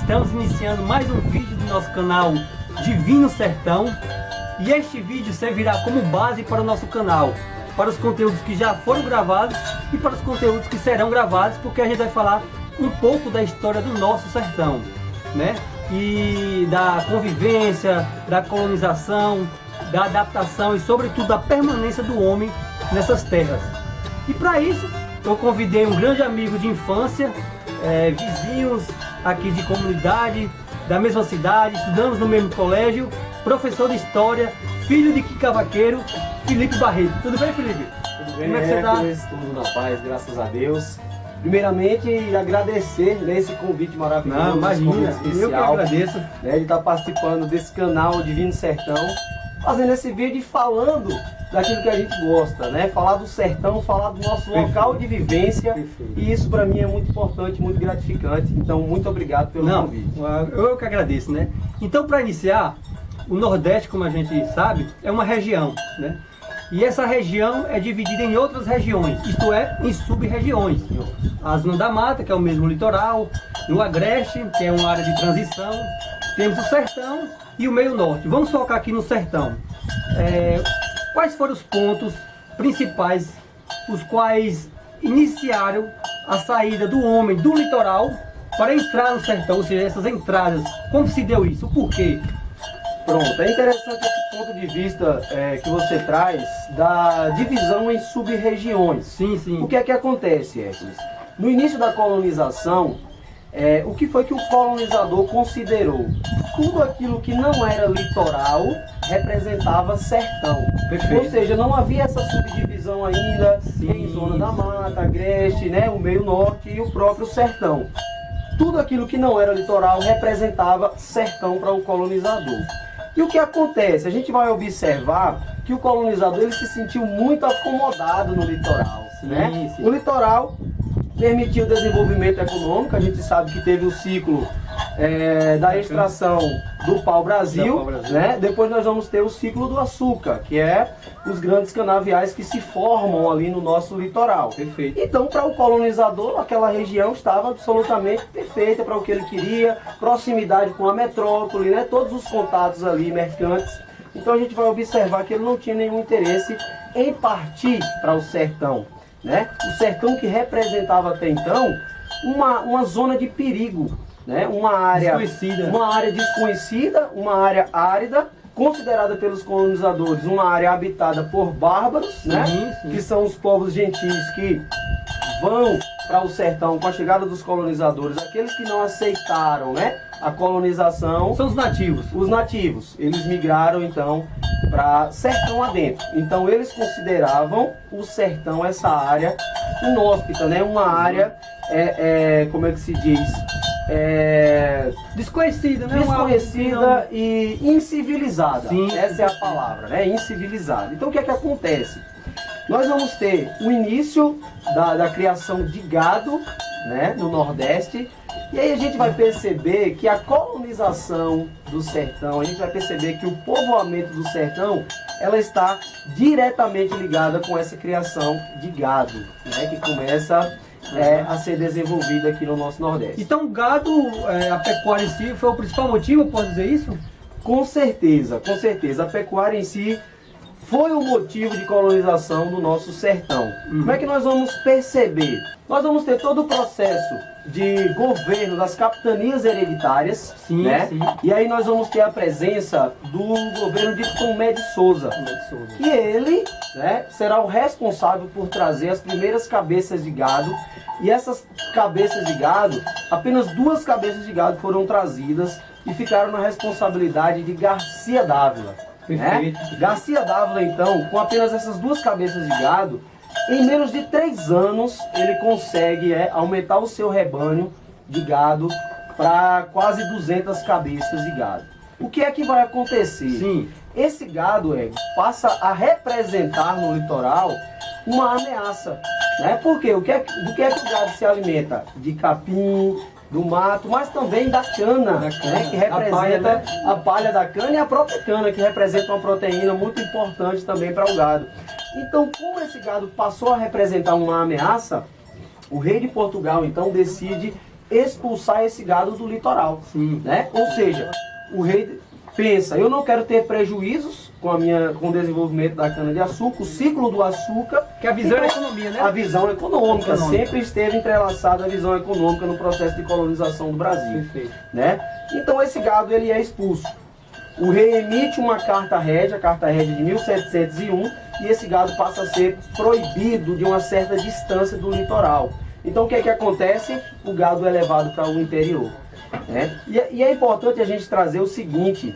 Estamos iniciando mais um vídeo do nosso canal Divino Sertão e este vídeo servirá como base para o nosso canal, para os conteúdos que já foram gravados e para os conteúdos que serão gravados, porque a gente vai falar um pouco da história do nosso sertão, né? E da convivência, da colonização, da adaptação e sobretudo da permanência do homem nessas terras. E para isso eu convidei um grande amigo de infância, vizinhos aqui de comunidade, da mesma cidade, estudamos no mesmo colégio, professor de história, filho de cavaqueiro, Felipe Barreto. Tudo bem, Felipe? Tudo bem, como é que você tá? Tudo na paz, graças a Deus. Primeiramente, agradecer esse convite maravilhoso. Não, imagina, eu que agradeço. De estar participando desse canal Divino Sertão, fazendo esse vídeo e falando daquilo que a gente gosta, né? Falar do sertão, falar do nosso local de vivência. Perfeito. E isso para mim é muito importante, muito gratificante. Então, muito obrigado pelo convite. Eu que agradeço, né? Então, para iniciar, o Nordeste, como a gente sabe, é uma região, né? E essa região é dividida em outras regiões, isto é, em sub-regiões. A Zona da Mata, que é o mesmo litoral, o Agreste, que é uma área de transição, temos o Sertão e o Meio Norte. Vamos focar aqui no Sertão. Quais foram os pontos principais, os quais iniciaram a saída do homem do litoral para entrar no sertão, ou seja, essas entradas, como se deu isso, o porquê? Pronto, é interessante esse ponto de vista que você traz da divisão em sub-regiões. Sim, sim. O que é que acontece, Hércules? No início da colonização, o que foi que o colonizador considerou? Tudo aquilo que não era litoral representava sertão. Perfeito. Ou seja, não havia essa subdivisão ainda em Zona da Mata, Agreste, né, o Meio Norte e o próprio sertão. Tudo aquilo que não era litoral representava sertão para o colonizador. E o que acontece? A gente vai observar que o colonizador ele se sentiu muito acomodado no litoral, né? Sim. O litoral permitiu o desenvolvimento econômico. A gente sabe que teve o ciclo da extração do pau-brasil, né? Depois nós vamos ter o ciclo do açúcar, que é os grandes canaviais que se formam ali no nosso litoral. Perfeito. Então, para o colonizador, aquela região estava absolutamente perfeita para o que ele queria, proximidade com a metrópole, né? Todos os contatos ali mercantes. Então a gente vai observar que ele não tinha nenhum interesse em partir para o sertão, né? O sertão que representava até então uma zona de perigo, né? Uma área desconhecida, uma área árida, considerada pelos colonizadores uma área habitada por bárbaros, né? Sim. Que são os povos gentis que vão para o sertão com a chegada dos colonizadores, aqueles que não aceitaram, né, a colonização. São os nativos. Os nativos, eles migraram então para sertão adentro. Então eles consideravam o sertão, essa área inóspita, né? Uma área, como é que se diz? Desconhecida, né? Desconhecida e incivilizada. Sim. Essa é a palavra, né? Incivilizada. Então o que é que acontece? Nós vamos ter o início da criação de gado, né, no Nordeste. E aí a gente vai perceber que a colonização do sertão, a gente vai perceber que o povoamento do sertão, ela está diretamente ligada com essa criação de gado, né, que começa a ser desenvolvida aqui no nosso Nordeste. Então o gado, a pecuária em si, foi o principal motivo, posso dizer isso? Com certeza, com certeza. A pecuária em si foi o motivo de colonização do nosso sertão. Como é que nós vamos perceber? Nós vamos ter todo o processo de governo das capitanias hereditárias, né? Sim. E aí nós vamos ter a presença do governo de Tomé de Souza. E ele, né, será o responsável por trazer as primeiras cabeças de gado. E essas cabeças de gado, apenas 2 cabeças de gado foram trazidas e ficaram na responsabilidade de Garcia Dávila. Perfeito. Né? Garcia Dávila, então, com apenas essas 2 cabeças de gado, em menos de 3 anos, ele consegue aumentar o seu rebanho de gado para quase 200 cabeças de gado. O que é que vai acontecer? Sim. Esse gado passa a representar no litoral uma ameaça. Né? Por quê? Do que é que o gado se alimenta? De capim, do mato, mas também da cana, né? Que representa a palha da cana e a própria cana, que representa uma proteína muito importante também para o gado. Então, como esse gado passou a representar uma ameaça, o rei de Portugal então decide expulsar esse gado do litoral. Sim. Né? Ou seja, o rei pensa, eu não quero ter prejuízos com o desenvolvimento da cana-de-açúcar, o ciclo do açúcar. Que a visão Então, é a economia, né? A visão econômica, sempre esteve entrelaçada a visão econômica no processo de colonização do Brasil. Perfeito. Né? Então esse gado ele é expulso. O rei emite uma carta régia, a carta régia de 1701, e esse gado passa a ser proibido de uma certa distância do litoral. Então o que é que acontece? O gado é levado para o interior. Né? E é importante a gente trazer o seguinte: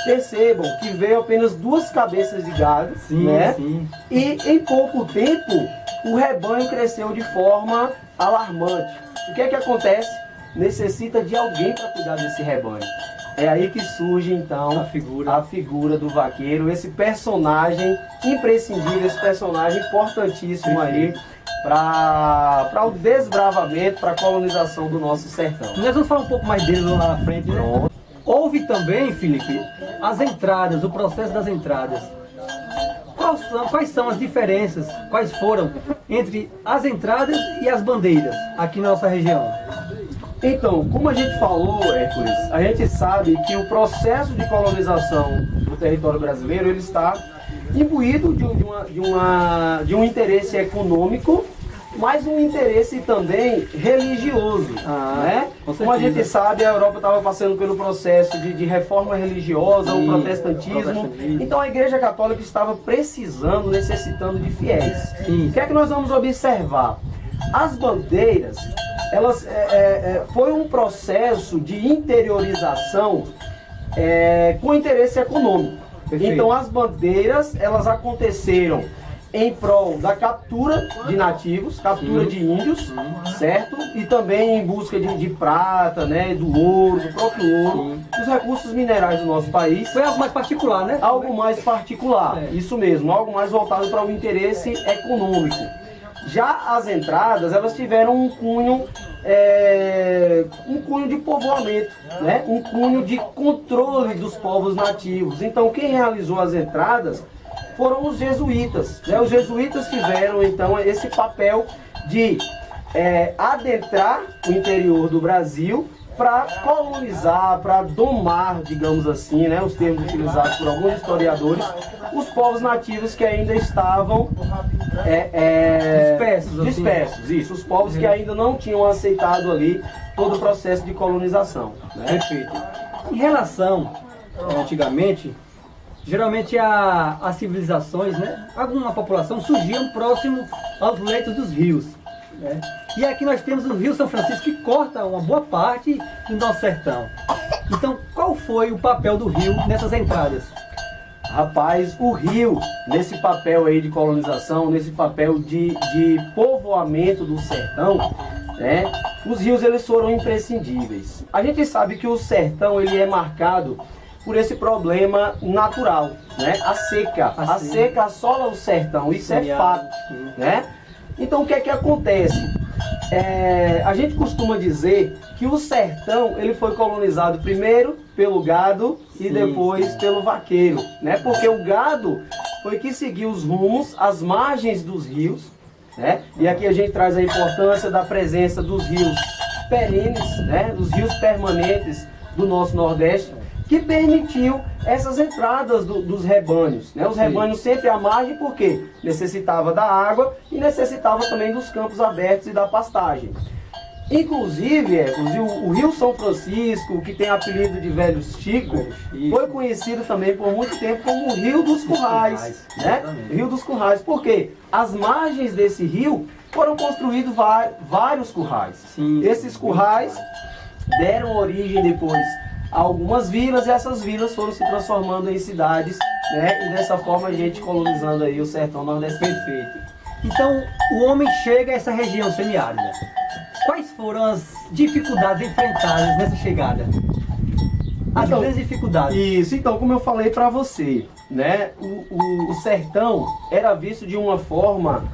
percebam que veio apenas 2 cabeças de gado, Sim, né? sim. E em pouco tempo o rebanho cresceu de forma alarmante. O que é que acontece? Necessita de alguém para cuidar desse rebanho. É aí que surge então a figura do vaqueiro, esse personagem imprescindível, esse personagem importantíssimo aí para o desbravamento, para a colonização do nosso sertão. Nós vamos falar um pouco mais dele lá na frente, né? Houve também, Felipe, as entradas, o processo das entradas. Quais são as diferenças, quais foram entre as entradas e as bandeiras aqui na nossa região? Então, como a gente falou, Hércules, a gente sabe que o processo de colonização do território brasileiro ele está imbuído de um interesse econômico, mas um interesse também religioso. Né? Como a gente sabe, a Europa estava passando pelo processo de reforma religiosa, o protestantismo. Então a Igreja Católica estava precisando, necessitando de fiéis. Sim. O que é que nós vamos observar? As bandeiras, elas foi um processo de interiorização com interesse econômico. Perfeito. Então as bandeiras, elas aconteceram em prol da captura de nativos, captura de índios, certo? E também em busca de prata, né? Do ouro, do próprio ouro, dos recursos minerais do nosso país. Foi algo mais particular, né? Algo mais particular, isso mesmo, algo mais voltado para o interesse econômico. Já as entradas, elas tiveram um cunho de povoamento, né? Um cunho de controle dos povos nativos. Então quem realizou as entradas foram os jesuítas, né? Os jesuítas tiveram então esse papel de adentrar o interior do Brasil para colonizar, para domar, digamos assim, né? Os termos utilizados por alguns historiadores, os povos nativos que ainda estavam dispersos, isso, os povos que ainda não tinham aceitado ali todo o processo de colonização. Né? Perfeito. Em relação, antigamente, geralmente as civilizações, né, alguma população surgiam próximo aos leitos dos rios. Né? E aqui nós temos o Rio São Francisco que corta uma boa parte do nosso sertão. Então, qual foi o papel do rio nessas entradas? Rapaz, o rio, nesse papel aí de colonização, nesse papel de povoamento do sertão, né, os rios eles foram imprescindíveis. A gente sabe que o sertão ele é marcado por esse problema natural, né? A seca. A seca assola o sertão, isso é fato, né? Então o que é que acontece? A gente costuma dizer que o sertão ele foi colonizado primeiro pelo gado e depois pelo vaqueiro, né? Porque o gado foi que seguiu os rumos, as margens dos rios, né? E aqui a gente traz a importância da presença dos rios perenes, né? Dos rios permanentes do nosso Nordeste, que permitiu essas entradas dos rebanhos. Né? Os rebanhos sempre à margem, porque necessitava da água e necessitava também dos campos abertos e da pastagem. Inclusive, o Rio São Francisco, que tem apelido de Velho Chico, foi conhecido também por muito tempo como o Rio dos Currais. Né? Rio dos Currais, porque as margens desse rio foram construídos vários currais. Esses currais deram origem depois algumas vilas, e essas vilas foram se transformando em cidades, né? E dessa forma a gente colonizando aí o sertão nordeste. Perfeito. Então o homem chega a essa região semiárida. Quais foram as dificuldades enfrentadas nessa chegada? As grandes dificuldades. Isso, então, como eu falei para você, né? O sertão era visto de uma forma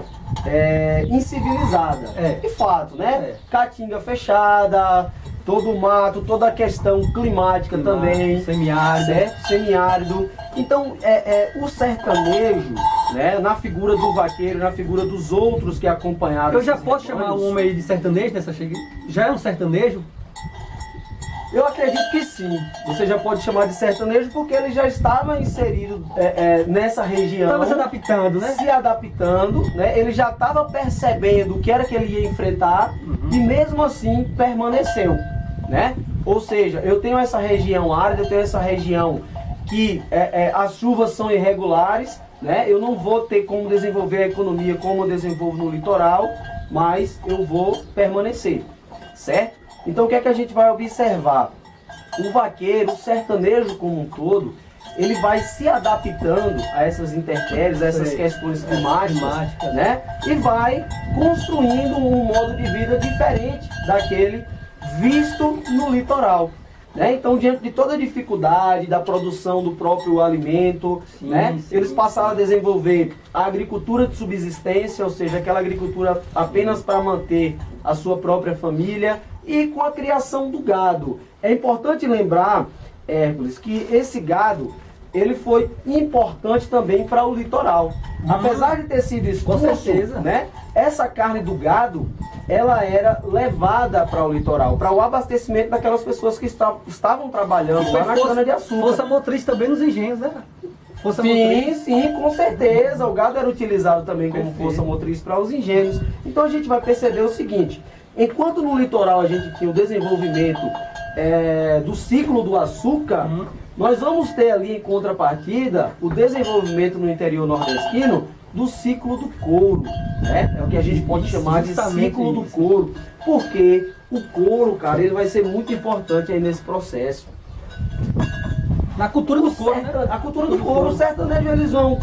incivilizada. De fato, né? Caatinga fechada, todo o mato, toda a questão climática também. Semiárido. Certo? Semiárido. Então, o sertanejo, né, na figura do vaqueiro, na figura dos outros que acompanharam. Eu já esses posso rebanhos. chamar o homem aí de sertanejo nessa chega? Já é um sertanejo? Eu acredito que sim. Você já pode chamar de sertanejo porque ele já estava inserido nessa região. Estava se adaptando, né? Se adaptando, né? Ele já estava percebendo o que era que ele ia enfrentar e mesmo assim permaneceu, né? Ou seja, eu tenho essa região árida, eu tenho essa região que as chuvas são irregulares, né? Eu não vou ter como desenvolver a economia como eu desenvolvo no litoral, mas eu vou permanecer, certo? Então o que é que a gente vai observar? O vaqueiro, o sertanejo como um todo, ele vai se adaptando a essas intempéries, a essas questões climáticas, né? E vai construindo um modo de vida diferente daquele visto no litoral. Né? Então, diante de toda a dificuldade da produção do próprio alimento, né? Eles passaram a desenvolver a agricultura de subsistência, ou seja, aquela agricultura apenas para manter a sua própria família, e com a criação do gado. É importante lembrar, Hércules, que esse gado ele foi importante também para o litoral. Apesar de ter sido expulso, né? Essa carne do gado ela era levada para o litoral, para o abastecimento daquelas pessoas que estavam trabalhando lá na cana-de-açúcar. Força motriz também nos engenhos, né? Força sim, motriz. sim, com certeza. O gado era utilizado também como força motriz para os engenhos. Então a gente vai perceber o seguinte: enquanto no litoral a gente tinha o desenvolvimento do ciclo do açúcar, nós vamos ter ali em contrapartida o desenvolvimento no interior nordestino do ciclo do couro, né? É o que a gente pode chamar de ciclo do couro, porque o couro, cara, ele vai ser muito importante aí nesse processo. Na cultura do couro, né? A cultura do couro, o sertanejo, eles vão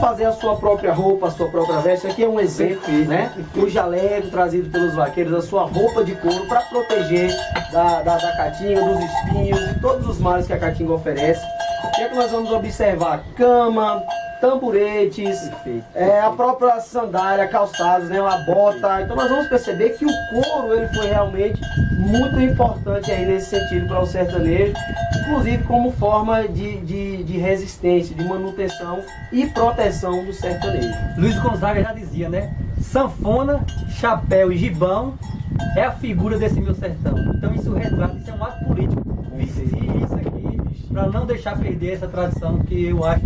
fazer a sua própria roupa, a sua própria veste. Aqui é um exemplo, né? O jaleco trazido pelos vaqueiros, a sua roupa de couro para proteger da caatinga, dos espinhos e todos os males que a caatinga oferece. O que é que nós vamos observar? Cama, tamboretes, a própria sandália, calçados, né, uma bota. Então nós vamos perceber que o couro ele foi realmente muito importante aí nesse sentido para o sertanejo, inclusive como forma de resistência, de manutenção e proteção do sertanejo. Luiz Gonzaga já dizia, né? Sanfona, chapéu e gibão é a figura desse meu sertão. Então isso retrata, isso é um ato político. Vestir isso aqui para não deixar perder essa tradição que eu acho.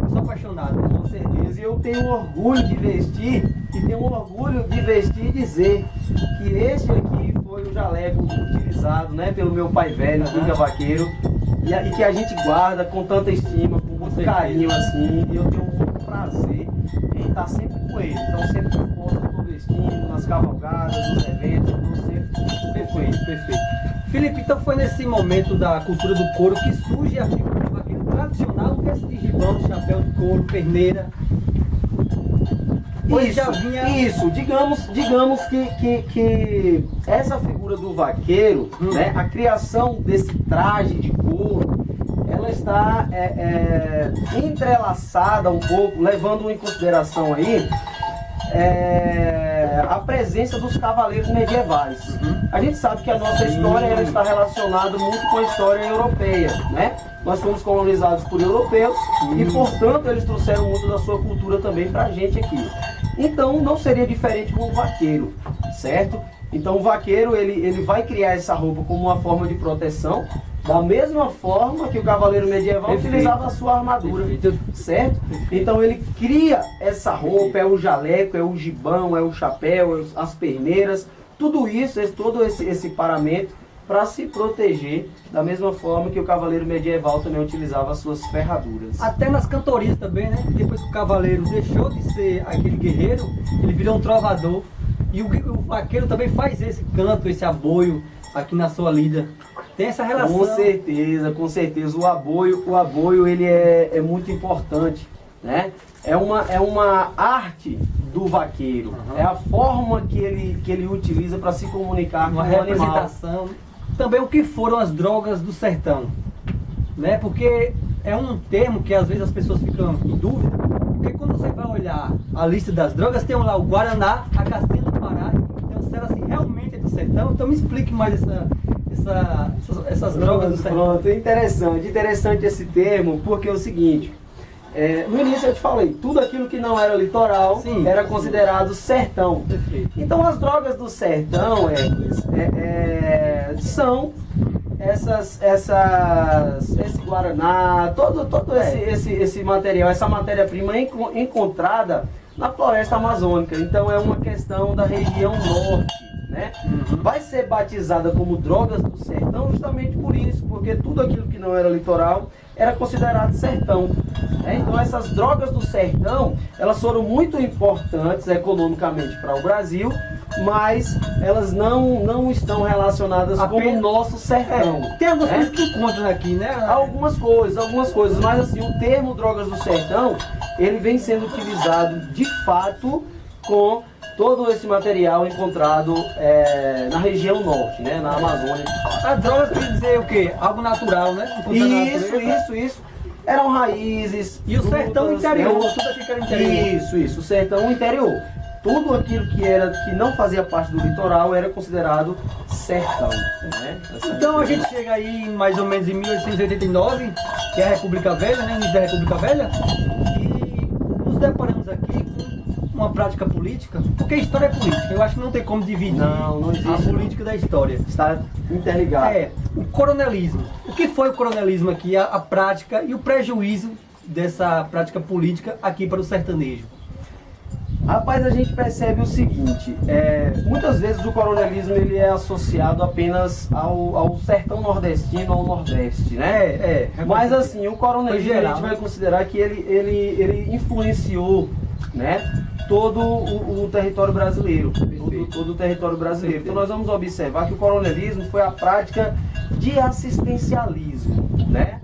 Sou apaixonado, com certeza. E eu tenho orgulho de vestir, e tenho orgulho de vestir e dizer que este aqui foi o jaleco utilizado, né, pelo meu pai velho, Duca Vaqueiro, e que a gente guarda com tanta estima, com muito carinho, assim, e eu tenho muito prazer em estar sempre com ele. Então sempre que eu posso, eu estou vestindo, nas cavalgadas, nos eventos, eu estou sempre. Perfeito. Felipe, então foi nesse momento da cultura do couro que surge a figura do vaqueiro tradicional, que é esse de gibão, chapéu de couro, perneira. Isso, digamos que essa figura do vaqueiro, né, a criação desse traje de couro, ela está entrelaçada um pouco, levando em consideração aí a presença dos cavaleiros medievais. A gente sabe que a nossa história ela está relacionada muito com a história europeia, né? Nós fomos colonizados por europeus e, portanto, eles trouxeram muito da sua cultura também pra gente aqui. Então, não seria diferente com o vaqueiro, certo? Então, o vaqueiro, ele vai criar essa roupa como uma forma de proteção, da mesma forma que o cavaleiro medieval utilizava a sua armadura, certo? Então, ele cria essa roupa, é o jaleco, é o gibão, é o chapéu, é as perneiras, tudo isso, todo esse paramento para se proteger, da mesma forma que o cavaleiro medieval também utilizava as suas ferraduras. Até nas cantorias também, né? Depois que o cavaleiro deixou de ser aquele guerreiro, ele virou um trovador. E o vaqueiro também faz esse canto, esse aboio aqui na sua lida. Tem essa relação. Com certeza. O aboio ele é muito importante, né? É uma arte do vaqueiro. É a forma que ele utiliza para se comunicar com o animal. Representação. Também o que foram as drogas do sertão, né? Porque é um termo que às vezes as pessoas ficam em dúvida, porque quando você vai olhar a lista das drogas, tem lá o Guaraná, a castanha do Pará. Então, se ela assim, realmente é do sertão, então me explique mais essas drogas do sertão. Pronto, interessante esse termo, porque é o seguinte, No início eu te falei, tudo aquilo que não era litoral Sim, era considerado sertão. Perfeito. Então as drogas do sertão, são esse guaraná, todo esse material, essa matéria-prima encontrada na floresta amazônica. Então é uma questão da região norte, né? Vai ser batizada como drogas do sertão justamente por isso, porque tudo aquilo que não era litoral era considerado sertão, né? Então essas drogas do sertão, elas foram muito importantes economicamente para o Brasil, mas elas não estão relacionadas com o nosso sertão. Tem algumas coisas que encontram aqui, né? Algumas coisas, mas assim, o termo drogas do sertão, ele vem sendo utilizado de fato com todo esse material encontrado na região norte, né? Na Amazônia. As drogas quer dizer o quê? Algo natural, né? Isso. Eram raízes. E o sertão frutas, interior, né? tudo aqui que era interior. Isso, o sertão interior. Tudo aquilo que não fazia parte do litoral era considerado sertão, né? Então a gente chega aí mais ou menos em 1889, que é a República Velha, né? Início da República Velha, e nos deparamos aqui com uma prática política, porque a história é política. Eu acho que não tem como dividir não existe, a política da história. Está interligado. O coronelismo. O que foi o coronelismo aqui, a prática e o prejuízo dessa prática política aqui para o sertanejo? Rapaz, a gente percebe o seguinte, muitas vezes o coronelismo ele é associado apenas ao sertão nordestino, ao nordeste, né? Mas assim, o coronelismo a gente vai considerar que ele influenciou, né, todo o território brasileiro, todo o território brasileiro. Então nós vamos observar que o coronelismo foi a prática de assistencialismo, né?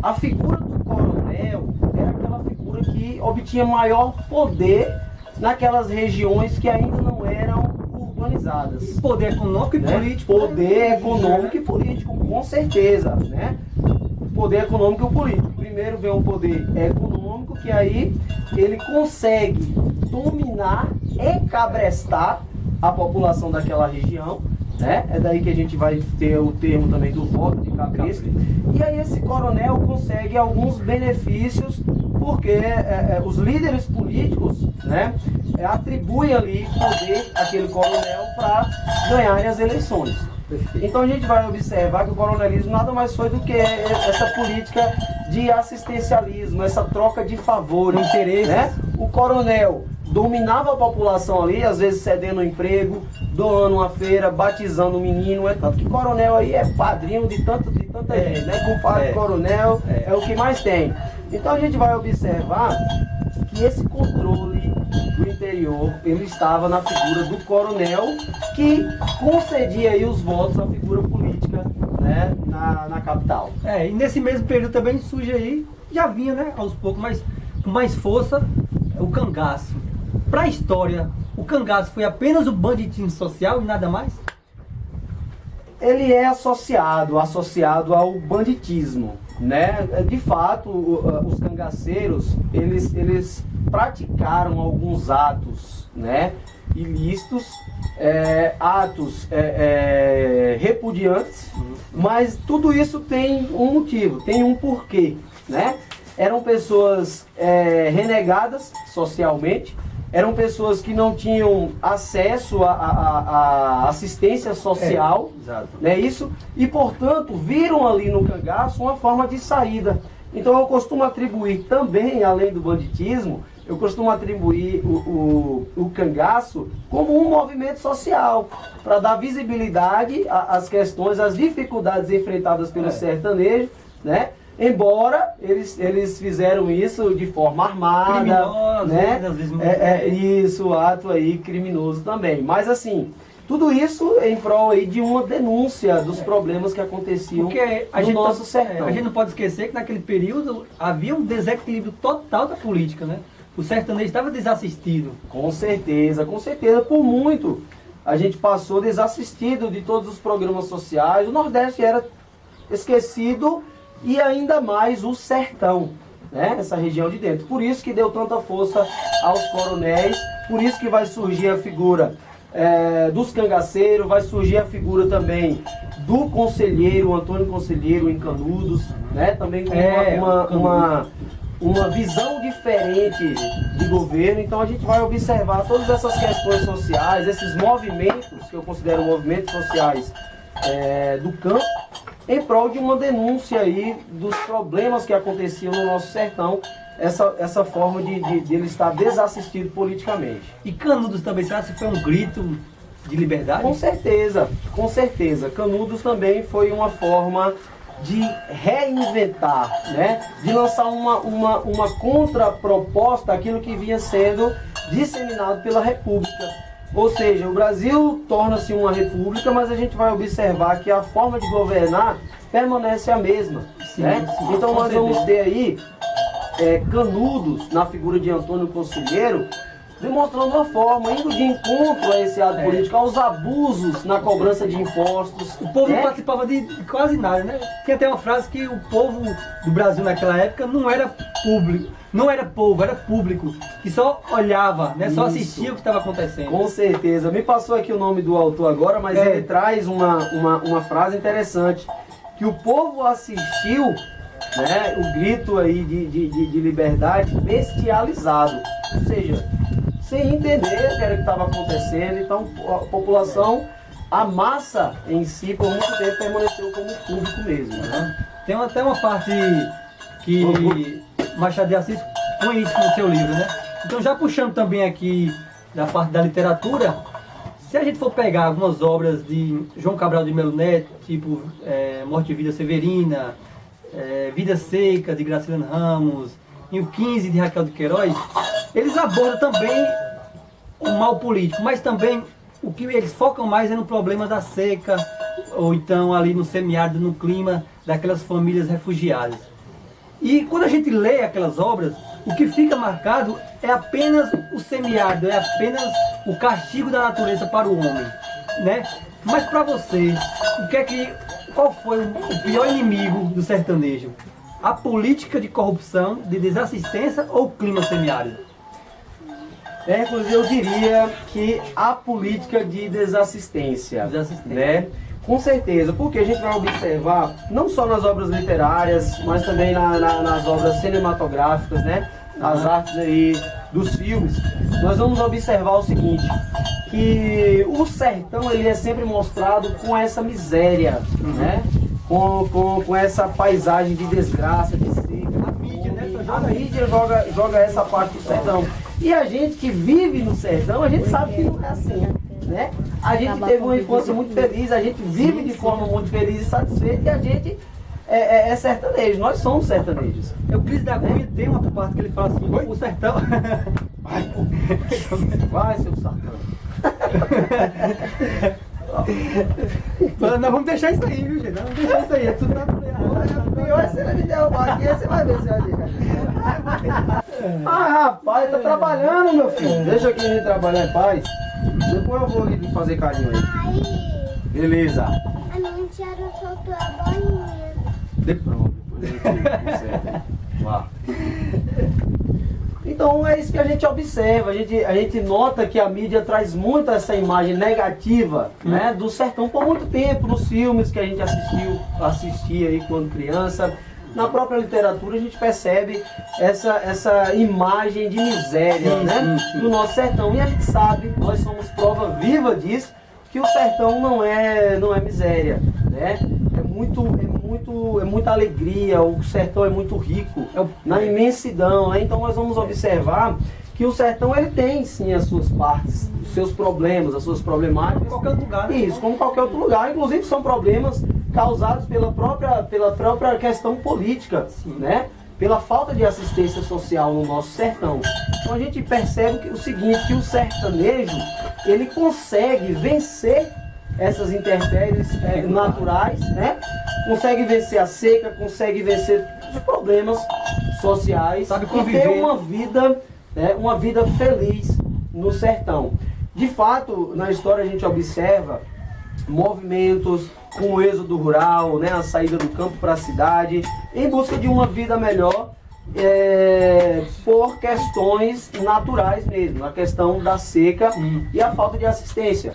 A figura do coronel era aquela figura que obtinha maior poder naquelas regiões que ainda não eram urbanizadas. Poder econômico e político. Poder econômico e político, com certeza, né? Poder econômico e político. Primeiro vem o poder econômico, que aí ele consegue dominar, encabrestar a população daquela região, né? É daí que a gente vai ter o termo também do voto de cabresto. E aí esse coronel consegue alguns benefícios, porque os líderes políticos, né, atribuem ali poder àquele coronel para ganharem as eleições. Então a gente vai observar que o coronelismo nada mais foi do que essa política de assistencialismo, essa troca de favores, interesses, né? O coronel dominava a população ali, às vezes cedendo um emprego, doando uma feira, batizando um menino. É tanto que coronel aí é padrinho de tanta gente, né? Compadre coronel é o que mais tem. Então a gente vai observar que esse controle do interior, ele estava na figura do coronel, que concedia aí os votos à figura política, né, na capital. E nesse mesmo período também surge aí, já vinha, né, aos poucos, mas com mais força, o cangaço. Para a história, o cangaço foi apenas o banditismo social e nada mais? Ele é associado ao banditismo, né? De fato, os cangaceiros, eles praticaram alguns atos, né, ilícitos, atos repudiantes, mas tudo isso tem um motivo, tem um porquê, né? Eram pessoas renegadas socialmente, eram pessoas que não tinham acesso à assistência social, né, isso, e portanto viram ali no cangaço uma forma de saída. Então eu costumo atribuir também, além do banditismo, eu costumo atribuir o cangaço como um movimento social, para dar visibilidade às questões, às dificuldades enfrentadas pelo sertanejo, né? Embora eles fizeram isso de forma armada, né? Isso, ato aí criminoso também. Mas assim, tudo isso em prol aí de uma denúncia dos problemas que aconteciam no nosso sertão. A gente não pode esquecer que naquele período havia um desequilíbrio total da política, né? O sertanejo estava desassistido. Com certeza, por muito. A gente passou desassistido de todos os programas sociais. O Nordeste era esquecido, e ainda mais o sertão, né? Essa região de dentro. Por isso que deu tanta força aos coronéis, por isso que vai surgir a figura dos cangaceiros, vai surgir a figura também do conselheiro, Antônio Conselheiro em Canudos, né? Também com uma visão diferente de governo. Então a gente vai observar todas essas questões sociais, esses movimentos, que eu considero movimentos sociais do campo, em prol de uma denúncia aí dos problemas que aconteciam no nosso sertão, essa forma de ele estar desassistido politicamente. E Canudos também, será que foi um grito de liberdade? Com certeza, com certeza. Canudos também foi uma forma de reinventar, né? De lançar uma contraproposta àquilo que vinha sendo disseminado pela República. Ou seja, o Brasil torna-se uma república, mas a gente vai observar que a forma de governar permanece a mesma. Sim, né? sim, Então nós vamos ter aí Canudos, na figura de Antônio Conselheiro, demonstrando uma forma, indo de encontro a esse ato político, aos abusos na cobrança de impostos. O povo não participava de quase nada, né? Tem até uma frase que o povo do Brasil naquela época não era público, não era povo, era público, que só olhava, né? Só assistia o que estava acontecendo. Com certeza. Me passou aqui o nome do autor agora, mas ele traz uma frase interessante, que o povo assistiu, né, o grito aí de liberdade bestializado. Ou seja, sem entender o que era que estava acontecendo. Então a população, a massa em si, por muito tempo permaneceu como público mesmo, né? Tem até uma parte que Machado de Assis põe isso no seu livro, né? Então, já puxando também aqui da parte da literatura, se a gente for pegar algumas obras de João Cabral de Melo Neto, tipo Morte e Vida Severina, Vida Seca de Graciliano Ramos e o 15 de Raquel de Queiroz, eles abordam também o mal político, mas também o que eles focam mais é no problema da seca, ou então ali no semiárido, no clima daquelas famílias refugiadas. E quando a gente lê aquelas obras, o que fica marcado é apenas o semiárido, é apenas o castigo da natureza para o homem, né? Mas para você, qual foi o pior inimigo do sertanejo? A política de corrupção, de desassistência ou o clima semiárido? Inclusive eu diria que a política de desassistência. Né? Com certeza, porque a gente vai observar, não só nas obras literárias, mas também nas obras cinematográficas, né? As artes aí dos filmes, nós vamos observar o seguinte, que o sertão ele é sempre mostrado com essa miséria, né? Com essa paisagem de desgraça, de seca. A mídia joga essa parte do sertão. E a gente que vive no sertão, a gente sabe que não é assim, né? A gente teve uma infância muito feliz, a gente vive de forma muito feliz e satisfeita, e a gente é sertanejo, nós somos sertanejos. Euclides da Cunha tem uma parte que ele fala assim, o sertão... Vai, seu sartão. Nós vamos deixar isso aí, viu, gente? Nós vamos deixar isso aí, é tudo natural. Pior se ele me derrubar aqui, você vai ver se vai ver. Rapaz, tá trabalhando, meu filho. Deixa aqui a gente trabalhar em paz. Depois eu vou ali fazer carinho aí. Aí, Beleza. a minha tiara soltou a bolinha. Pronto, depois eu conserto. Vá. Então é isso que a gente observa, a gente nota que a mídia traz muito essa imagem negativa, né, do sertão por muito tempo, nos filmes que a gente assistia aí quando criança. Na própria literatura a gente percebe essa imagem de miséria, né, do nosso sertão. E a gente sabe, nós somos prova viva disso, que o sertão não é miséria, né? É muita alegria, o sertão é muito rico, na imensidão, né? Então nós vamos observar que o sertão ele tem sim as suas partes, os seus problemas, as suas problemáticas. Como qualquer outro lugar, né? Isso, como qualquer outro lugar. Inclusive são problemas causados pela própria questão política, né? Pela falta de assistência social no nosso sertão. Então a gente percebe o seguinte, que o sertanejo ele consegue vencer essas intempéries naturais, né? Consegue vencer a seca, consegue vencer os problemas sociais, sabe e conviver, ter uma vida feliz no sertão. De fato, na história a gente observa movimentos com o êxodo rural, né? A saída do campo para a cidade, em busca de uma vida melhor, por questões naturais mesmo, a questão da seca e a falta de assistência.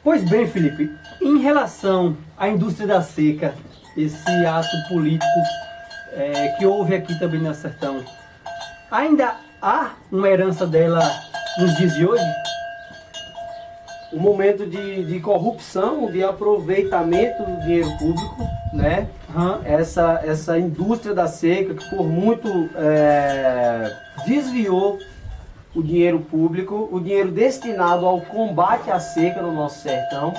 Pois bem, Felipe, em relação à indústria da seca, esse ato político que houve aqui também no sertão, ainda há uma herança dela nos dias de hoje? Um momento de corrupção, de aproveitamento do dinheiro público, né? Essa indústria da seca que por muito desviou o dinheiro público, o dinheiro destinado ao combate à seca no nosso sertão,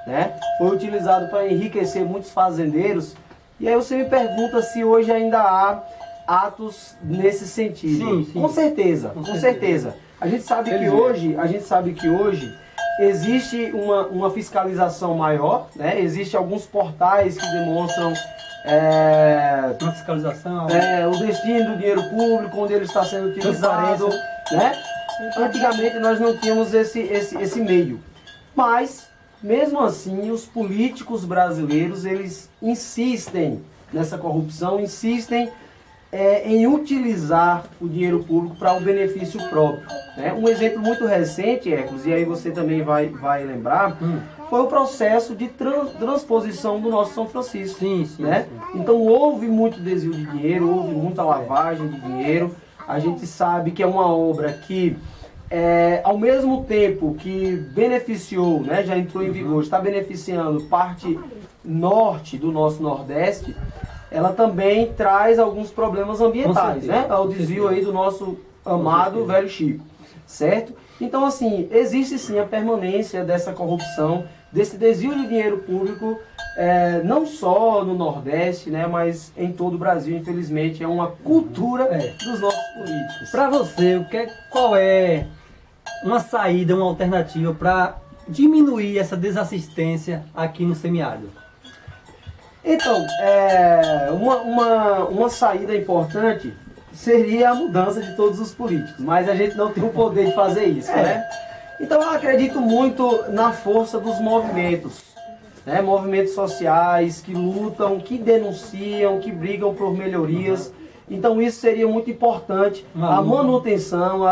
né? Foi utilizado para enriquecer muitos fazendeiros. E aí você me pergunta se hoje ainda há atos nesse sentido. Sim. Com certeza. A gente sabe que hoje existe uma fiscalização maior, né? Existem alguns portais que demonstram Uma fiscalização? o destino do dinheiro público, onde ele está sendo utilizado, né? Antigamente nós não tínhamos esse meio. Mas, mesmo assim, os políticos brasileiros, eles insistem nessa corrupção, insistem em utilizar o dinheiro público para um benefício próprio, né? Um exemplo muito recente, Hércules, e aí você também vai lembrar, foi o processo de transposição do nosso São Francisco. Né? Então houve muito desvio de dinheiro, houve muita lavagem de dinheiro. A gente sabe que é uma obra que, ao mesmo tempo que beneficiou, né, já entrou em vigor, está beneficiando parte norte do nosso Nordeste, ela também traz alguns problemas ambientais, né? Ao desvio aí do nosso amado Velho Chico, certo? Então, assim, existe sim a permanência dessa corrupção, desse desvio de dinheiro público, não só no Nordeste, né, mas em todo o Brasil, infelizmente, é uma cultura dos nossos políticos. Para você, qual é uma saída, uma alternativa para diminuir essa desassistência aqui no semiárido? Então, uma saída importante seria a mudança de todos os políticos, mas a gente não tem o poder de fazer isso, né? Então eu acredito muito na força dos movimentos, né? Movimentos sociais que lutam, que denunciam, que brigam por melhorias. Então isso seria muito importante, a manutenção.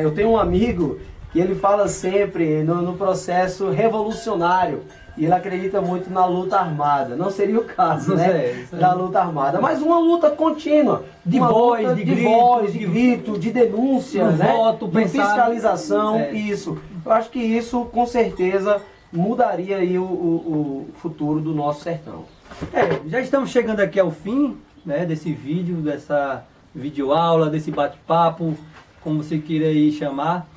Eu tenho um amigo que ele fala sempre no processo revolucionário, e ele acredita muito na luta armada. Não seria o caso, né? Da luta armada, mas uma luta contínua, de voz, de grito, de denúncia, né? Voto, de fiscalização, isso. Eu acho que isso, com certeza, mudaria aí o futuro do nosso sertão. Já estamos chegando aqui ao fim, né, desse vídeo, dessa videoaula, desse bate-papo, como você queira aí chamar.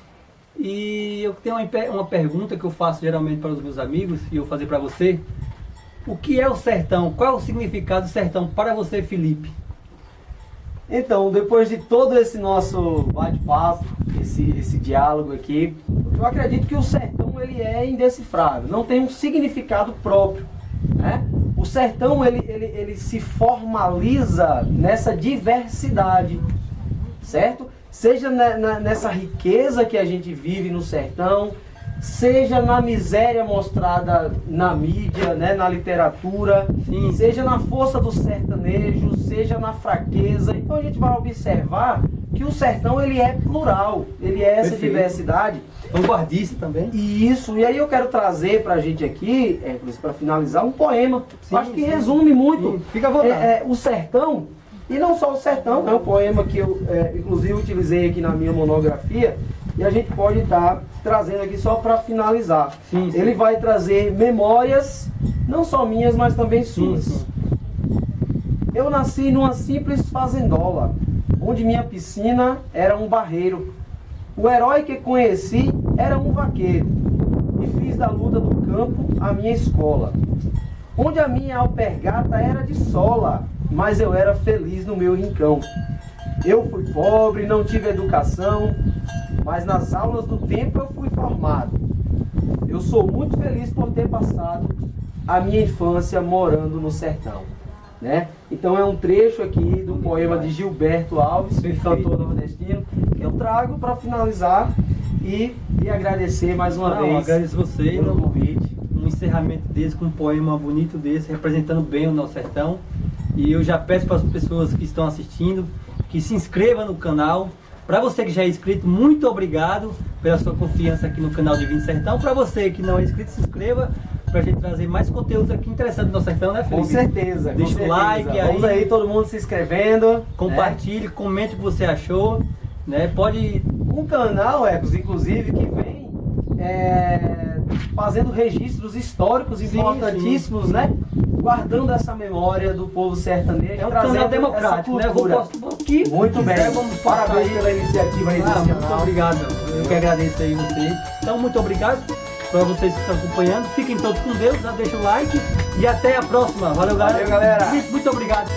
E eu tenho uma pergunta que eu faço geralmente para os meus amigos, e eu vou fazer para você. O que é o sertão? Qual é o significado do sertão para você, Felipe? Então, depois de todo esse nosso bate-papo, esse diálogo aqui, eu acredito que o sertão ele é indecifrável, não tem um significado próprio, né? O sertão ele se formaliza nessa diversidade, certo? Seja nessa riqueza que a gente vive no sertão, seja na miséria mostrada na mídia, né, na literatura, seja na força do sertanejo, seja na fraqueza. Então a gente vai observar que o sertão ele é plural, ele é essa diversidade. Vanguardista também. Isso, e aí eu quero trazer pra gente aqui, para finalizar, um poema. Acho que resume muito. Fica à vontade. O sertão. E não só o sertão, é um poema que eu, inclusive, utilizei aqui na minha monografia, e a gente pode estar trazendo aqui só para finalizar. Ele vai trazer memórias, não só minhas, mas também suas. Eu nasci numa simples fazendola, onde minha piscina era um barreiro. O herói que conheci era um vaqueiro, e fiz da luta do campo a minha escola. Onde a minha alpergata era de sola, mas eu era feliz no meu rincão. Eu fui pobre, não tive educação, mas nas aulas do tempo eu fui formado. Eu sou muito feliz por ter passado a minha infância morando no sertão, né? Então é um trecho aqui do poema de Gilberto Alves, cantor nordestino, que eu trago para finalizar e agradecer mais uma vez. Agradeço você pelo convite. Um encerramento desse, com um poema bonito desse, representando bem o nosso sertão. E eu já peço para as pessoas que estão assistindo que se inscrevam no canal. Para você que já é inscrito, muito obrigado pela sua confiança aqui no canal Divino Sertão. Para você que não é inscrito, se inscreva pra gente trazer mais conteúdos aqui interessantes do nosso sertão, né, Felipe? Com certeza. com Deixa o certeza. like aí. Vamos aí, todo mundo se inscrevendo. Compartilhe, comente o que você achou, né? Pode... Um canal, Ecos, inclusive, que vem fazendo registros históricos Sim, importantíssimos, né? Guardando essa memória do povo sertanejo. É um trazendo canal essa democrático, né? Vou cultura. postar aqui. Muito se bem. quiser, vamos postar Parabéns aí. pela iniciativa aí desse Muito canal. obrigado. Eu que agradeço aí vocês. Então, muito obrigado para vocês que estão acompanhando. Fiquem todos com Deus, deixa o like e até a próxima. Valeu, galera. Valeu, galera. Muito obrigado.